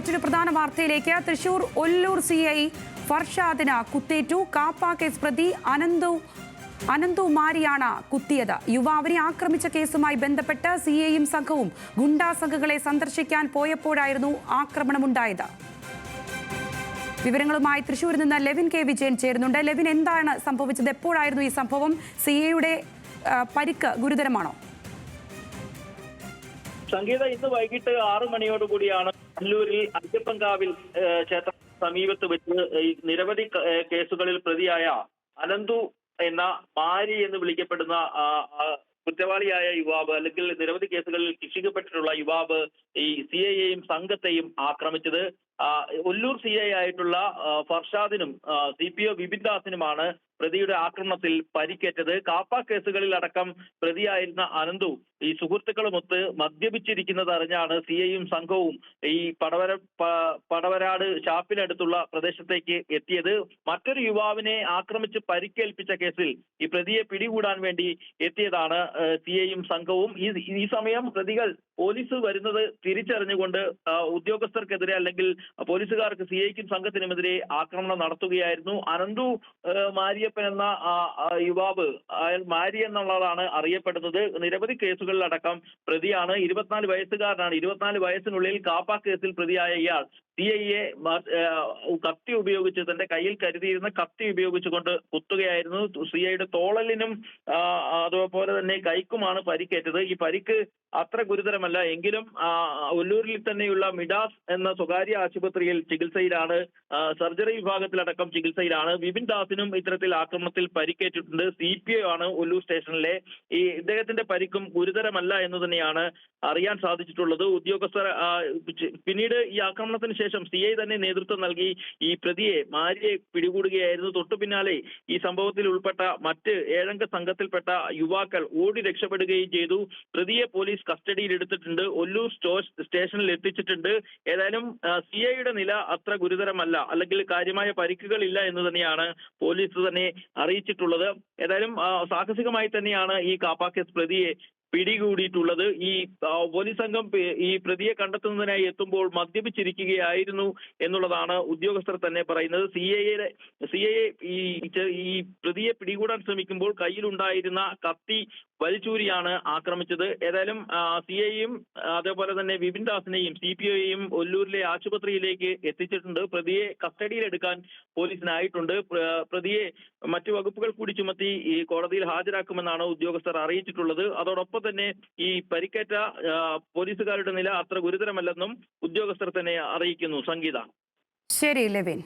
മറ്റൊരു പ്രധാന വാർത്തയിലേക്ക്. തൃശൂർ ഒല്ലൂർ CI ഫർഷാദിന് കുത്തേറ്റു. കാപ്പ കേസ് പ്രതി അനന്തു മാരിയാണ് കുത്തിയത്. യുവാവിനെ ആക്രമിച്ച കേസുമായി ബന്ധപ്പെട്ട് CIയും സംഘവും ഗുണ്ടാ സംഘങ്ങളെ സന്ദർശിക്കാൻ പോയപ്പോഴായിരുന്നു ആക്രമണമുണ്ടായത്. വിവരങ്ങളുമായി തൃശൂരിൽ നിന്ന് ലെവിൻ K. വിജയൻ ചേരുന്നുണ്ട്. ലെവിൻ, എന്താണ് സംഭവിച്ചത്? എപ്പോഴായിരുന്നു ഈ സംഭവം? CIയുടെ പരിക്ക് ഗുരുതരമാണോ? സംഗീത, ഇന്ന് വൈകിട്ട് 6 മണിയോടുകൂടിയാണ് കല്ലൂരിൽ അയ്യപ്പൻകാവിൽ ക്ഷേത്ര സമീപത്ത് വെച്ച് നിരവധി കേസുകളിൽ പ്രതിയായ അനന്തു എന്ന മാരി എന്ന് വിളിക്കപ്പെടുന്ന കുറ്റവാളിയായ യുവാവ്, അല്ലെങ്കിൽ നിരവധി കേസുകളിൽ ശിക്ഷിക്കപ്പെട്ടിട്ടുള്ള യുവാവ് ഈ CIയെയും സംഘത്തെയും ആക്രമിച്ചത്. ഒല്ലൂർ CI ആയിട്ടുള്ള ഫർഷാദിനും CPO വിപിൻ ദാസിനുമാണ് പ്രതിയുടെ ആക്രമണത്തിൽ പരിക്കേറ്റത്. കാപ്പ കേസുകളിൽ അടക്കം പ്രതിയായിരുന്ന അനന്തു ഈ സുഹൃത്തുക്കളുമൊത്ത് മദ്യപിച്ചിരിക്കുന്നത് അറിഞ്ഞാണ് CIയും സംഘവും ഈ പടവരാട് ഷാപ്പിനടുത്തുള്ള പ്രദേശത്തേക്ക് എത്തിയത്. മറ്റൊരു യുവാവിനെ ആക്രമിച്ച് പരിക്കേൽപ്പിച്ച കേസിൽ ഈ പ്രതിയെ പിടികൂടാൻ വേണ്ടി എത്തിയതാണ് CIയും സംഘവും. ഈ സമയം പ്രതികൾ പോലീസ് വരുന്നത് തിരിച്ചറിഞ്ഞുകൊണ്ട് ഉദ്യോഗസ്ഥർക്കെതിരെ, അല്ലെങ്കിൽ പോലീസുകാർക്ക് CIക്കും സംഘത്തിനുമെതിരെ ആക്രമണം നടത്തുകയായിരുന്നു. അനന്തു മാരിയപ്പൻ എന്ന യുവാവ്, അയാൾ മാരി എന്നുള്ളതാണ് അറിയപ്പെടുന്നത്. നിരവധി കേസുകളിലടക്കം പ്രതിയാണ്. 24 വയസ്സുകാരനാണ്. 24 വയസ്സിനുള്ളിൽ കാപ്പ കേസിൽ പ്രതിയായ ഇയാൾ CIയെ കത്തി ഉപയോഗിച്ച്, തന്റെ കയ്യിൽ കരുതിയിരുന്ന കത്തി ഉപയോഗിച്ചുകൊണ്ട് കുത്തുകയായിരുന്നു. CIയുടെ തോളലിനും അതുപോലെ തന്നെ കൈക്കുമാണ് പരിക്കേറ്റത്. ഈ പരിക്ക് അത്ര ഗുരുതരമല്ല എങ്കിലും ഒല്ലൂരിൽ തന്നെയുള്ള മിഡാസ് എന്ന സ്വകാര്യ ആശുപത്രിയിൽ ചികിത്സയിലാണ്. സർജറി വിഭാഗത്തിലടക്കം ചികിത്സയിലാണ്. വിപിൻ ദാസിനും ഇത്തരത്തിൽ ആക്രമണത്തിൽ പരിക്കേറ്റിട്ടുണ്ട്. CPO ആണ് ഒല്ലൂർ സ്റ്റേഷനിലെ. ഇദ്ദേഹത്തിന്റെ പരിക്കും ഗുരുതരമല്ല എന്ന് തന്നെയാണ് അറിയാൻ സാധിച്ചിട്ടുള്ളത്. ഉദ്യോഗസ്ഥർ പിന്നീട് ഈ ആക്രമണത്തിന് ശേഷം CI തന്നെ നേതൃത്വം നൽകി ഈ പ്രതിയെ, മാരിയെ പിടികൂടുകയായിരുന്നു. തൊട്ടു പിന്നാലെ ഈ സംഭവത്തിൽ ഉൾപ്പെട്ട മറ്റ് 7 അംഗ സംഘത്തിൽപ്പെട്ട യുവാക്കൾ ഓടി രക്ഷപ്പെടുകയും ചെയ്തു. പ്രതിയെ പോലീസ് കസ്റ്റഡിയിൽ എടുത്തിട്ടുണ്ട്. ഒല്ലൂർ സ്റ്റേഷനിൽ എത്തിച്ചിട്ടുണ്ട്. ഏതായാലും CIയുടെ നില അത്ര ഗുരുതരമല്ല, അല്ലെങ്കിൽ കാര്യമായ പരിക്കുകളില്ല എന്ന് തന്നെയാണ് പോലീസ് തന്നെ അറിയിച്ചിട്ടുള്ളത്. ഏതായാലും സാഹസികമായി തന്നെയാണ് ഈ കാപ്പ കേസ് പ്രതിയെ പിടികൂടിയിട്ടുള്ളത്. ഈ പോലീസ് സംഘം ഈ പ്രതിയെ കണ്ടെത്തുന്നതിനായി എത്തുമ്പോൾ മദ്യപിച്ചിരിക്കുകയായിരുന്നു എന്നുള്ളതാണ് ഉദ്യോഗസ്ഥർ തന്നെ പറയുന്നത്. CI ഈ പ്രതിയെ പിടികൂടാൻ ശ്രമിക്കുമ്പോൾ കയ്യിലുണ്ടായിരുന്ന കത്തി വലിച്ചൂരിയാണ് ആക്രമിച്ചത്. ഏതായാലും CIയും അതേപോലെ തന്നെ വിപിൻ ദാസിനെയും CPOയെയും ഒല്ലൂരിലെ ആശുപത്രിയിലേക്ക് എത്തിച്ചിട്ടുണ്ട്. പ്രതിയെ കസ്റ്റഡിയിലെടുക്കാൻ പോലീസിനായിട്ടുണ്ട്. പ്രതിയെ മറ്റു വകുപ്പുകൾ കൂടി ചുമത്തി ഈ കോടതിയിൽ ഹാജരാക്കുമെന്നാണ് ഉദ്യോഗസ്ഥർ അറിയിച്ചിട്ടുള്ളത്. അതോടൊപ്പം തന്നെ ഈ പരിക്കേറ്റ പോലീസുകാരുടെ നില അത്ര ഗുരുതരമല്ലെന്നും ഉദ്യോഗസ്ഥർ തന്നെ അറിയിക്കുന്നു. സംഗീത. ശരി ലെവിൻ.